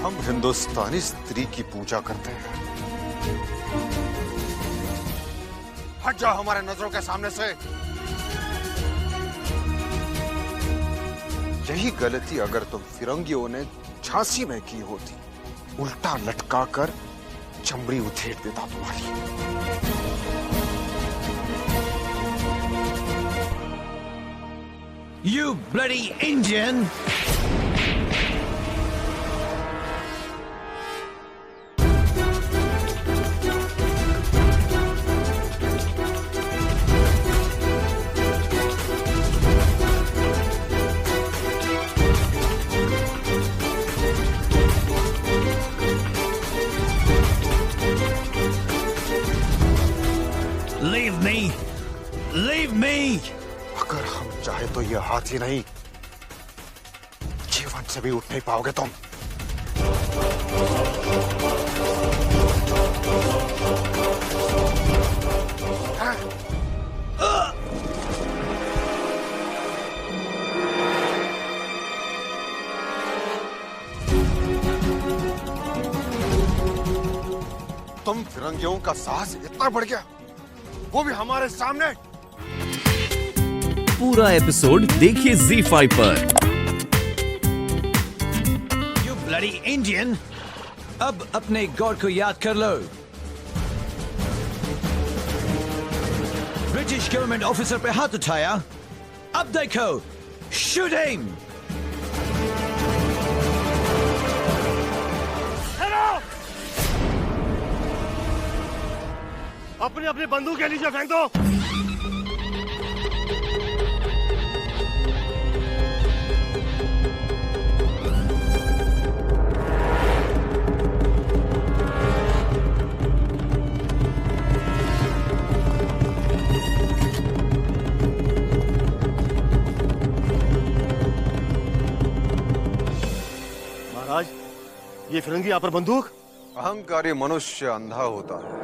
हम हिंदुस्तानी स्त्री की पूजा करते हैं। हट जाओ हमारे नजरों के सामने से। यही गलती अगर तुम फिरंगियों ने झांसी में की होती, उल्टा लटका कर चमड़ी उधेड़ देता तुम्हारी। You bloody Indian! Leave me! Leave me! अगर हम चाहे तो ये हाथी नहीं, जीवन से भी उठ नहीं पाओगे तुम। तुम फिरंगियों का साहस इतना बढ़ गया, वो भी हमारे सामने। पूरा एपिसोड देखिए ZEE5 पर। You bloody Indian! अब अपने गॉड को याद कर लो। ब्रिटिश गवर्नमेंट ऑफिसर पे हाथ उठाया, अब देखो, शूट हिम! अपनी अपनी बंदूक के नीचे फेंक दो। महाराज, ये फिरंगी यहाँ पर बंदूक। अहंकारी मनुष्य अंधा होता है।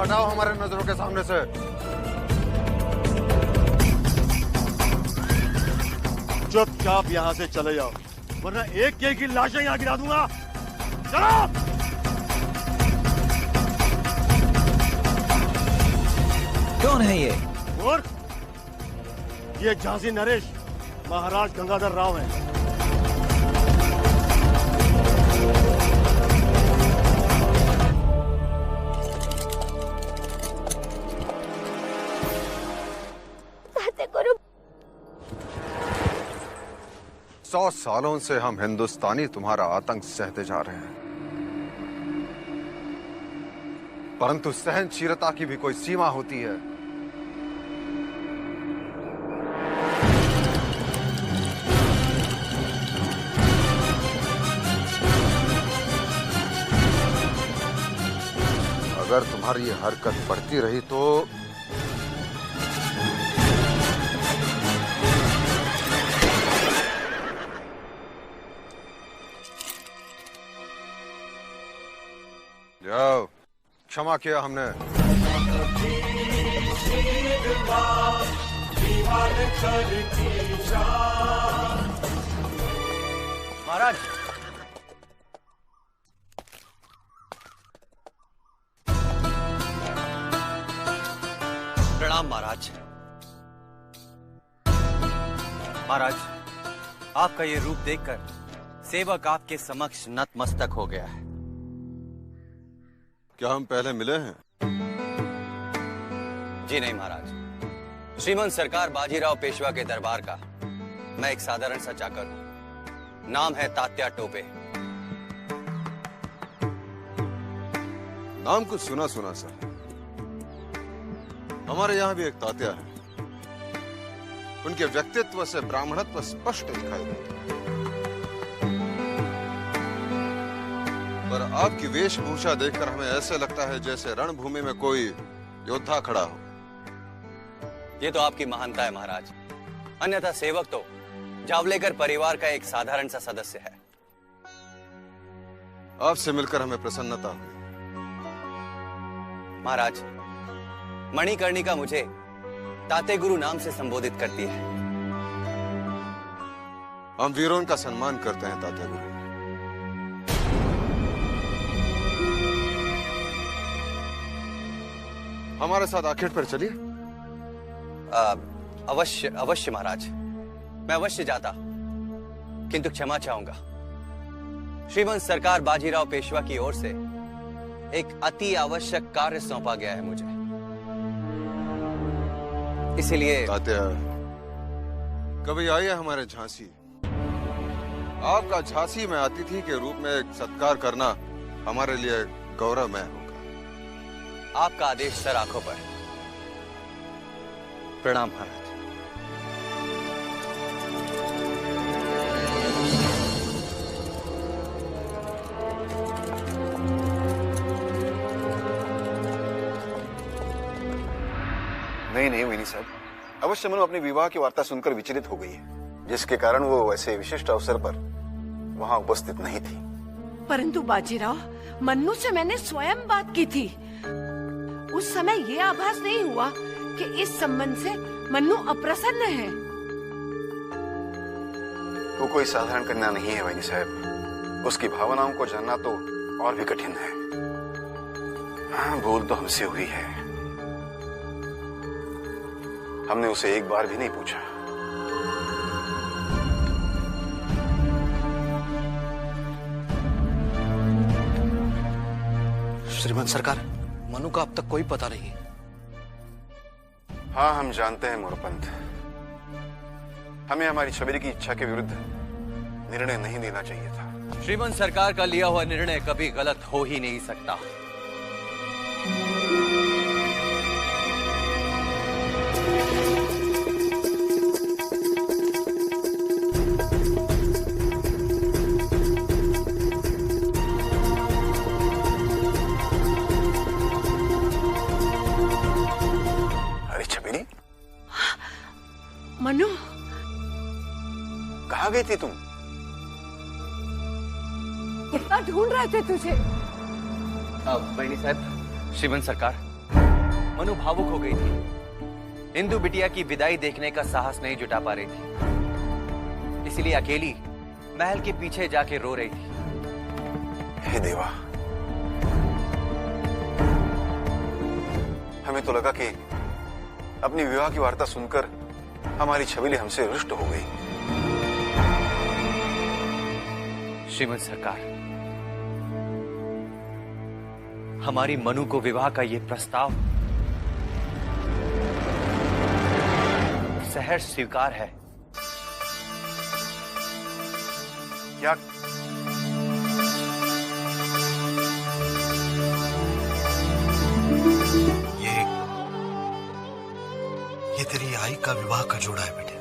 हटाओ हमारे नजरों के सामने से। चुपचाप यहाँ से चले जाओ, वरना एक एक की लाशें यहाँ गिरा दूंगा। चलो। कौन है ये? और ये झांसी नरेश महाराज गंगाधर राव है। करो। 100 सालों से हम हिंदुस्तानी तुम्हारा आतंक सहते जा रहे हैं, परंतु सहनशीलता की भी कोई सीमा होती है। अगर तुम्हारी ये हरकत बढ़ती रही तो जाओ, क्षमा किया हमने। महाराज, प्रणाम महाराज। महाराज, आपका ये रूप देखकर सेवक आपके समक्ष नतमस्तक हो गया है। क्या हम पहले मिले हैं? जी नहीं महाराज, श्रीमंत सरकार बाजीराव पेशवा के दरबार का मैं एक साधारण सा चाकर हूं। नाम है तात्या टोपे। नाम कुछ सुना सुना सा। हमारे यहाँ भी एक तात्या है, उनके व्यक्तित्व से ब्राह्मणत्व स्पष्ट दिखाई देता है, पर आपकी वेशभूषा देखकर हमें ऐसे लगता है जैसे रणभूमि में कोई योद्धा खड़ा हो। ये तो आपकी महानता है महाराज, अन्यथा सेवक तो जावलेकर परिवार का एक साधारण सा सदस्य है। आपसे मिलकर हमें प्रसन्नता हुई। महाराज, मणिकर्णिका मुझे ताते गुरु नाम से संबोधित करती है। हम वीरों का सम्मान करते हैं ताते गुरु। हमारे साथ आखेट पर चलिए। अवश्य अवश्य महाराज, मैं अवश्य जाता, किंतु क्षमा चाहूंगा। श्रीमंत सरकार बाजीराव पेशवा की ओर से एक अति आवश्यक कार्य सौंपा गया है मुझे, इसलिए। तात्या, कभी आइए हमारे झांसी। आपका झांसी में अतिथि के रूप में एक सत्कार करना हमारे लिए गौरवमय होगा। आपका आदेश सर आंखों पर। प्रणाम महाराज। नहीं विनी साहब, अवश्य मनु अपनी विवाह की वार्ता सुनकर विचलित हो गई है, जिसके कारण वो ऐसे विशिष्ट अवसर पर वहां उपस्थित नहीं थी। परंतु बाजीराव, मन्नू से मैंने स्वयं बात की थी। उस समय ये आभास नहीं हुआ कि इस संबंध से मन्नू अप्रसन्न है। वो कोई साधारण कन्या नहीं है वैनी साहब, उसकी भावनाओं को जानना तो और भी कठिन है। हाँ, भूल तो हमसे हुई है, हमने उसे एक बार भी नहीं पूछा। श्रीमंत सरकार, मनु का अब तक कोई पता नहीं। हाँ, हम जानते हैं मोरपंथ, हमें हमारी छबीली की इच्छा के विरुद्ध निर्णय नहीं लेना चाहिए था। श्रीमंत सरकार का लिया हुआ निर्णय कभी गलत हो ही नहीं सकता। मनु, कहाँ गई थी तुम? कितना ढूंढ रहे थे तुझे। बहनी साहब, श्रीमंत सरकार, मनु भावुक हो गई थी। इंदु बिटिया की विदाई देखने का साहस नहीं जुटा पा रही थी, इसलिए अकेली महल के पीछे जाके रो रही थी। हे देवा, हमें तो लगा कि अपनी विवाह की वार्ता सुनकर हमारी छबीली हमसे रुष्ट हो गई। श्रीमंत सरकार, हमारी मनु को विवाह का यह प्रस्ताव सहर्ष स्वीकार है। क्या ये तेरी आई का विवाह का जोड़ा है बेटे,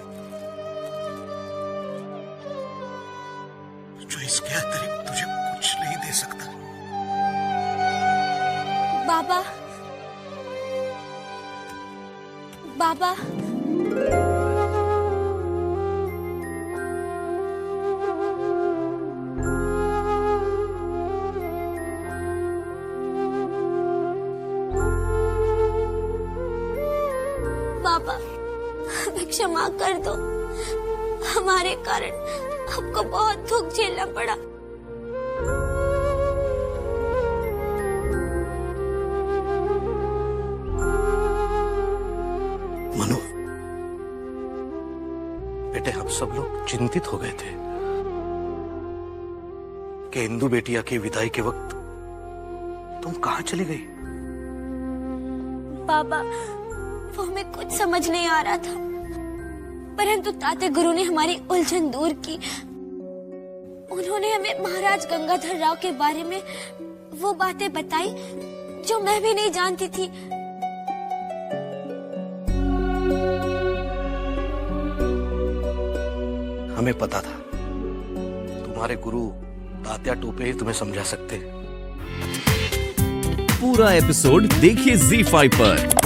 जो इसके अतिरिक्त तुझे कुछ नहीं दे सकता। बाबा, बाबा, बाबा, हमें क्षमा कर दो। हमारे कारण आपको बहुत दुख झेलना पड़ा। मनु, बेटे, हम सब लोग चिंतित हो गए थे कि इंदु बेटिया की विदाई के वक्त तुम कहां चली गई। बाबा, वो हमें कुछ समझ नहीं आ रहा था, परंतु ताते गुरु ने हमारी उलझन दूर की। उन्होंने हमें महाराज गंगाधर राव के बारे में वो बातें बताई जो मैं भी नहीं जानती थी। हमें पता था तुम्हारे गुरु तात्या टोपे ही तुम्हें समझा सकते। पूरा एपिसोड देखिए ZEE5 पर।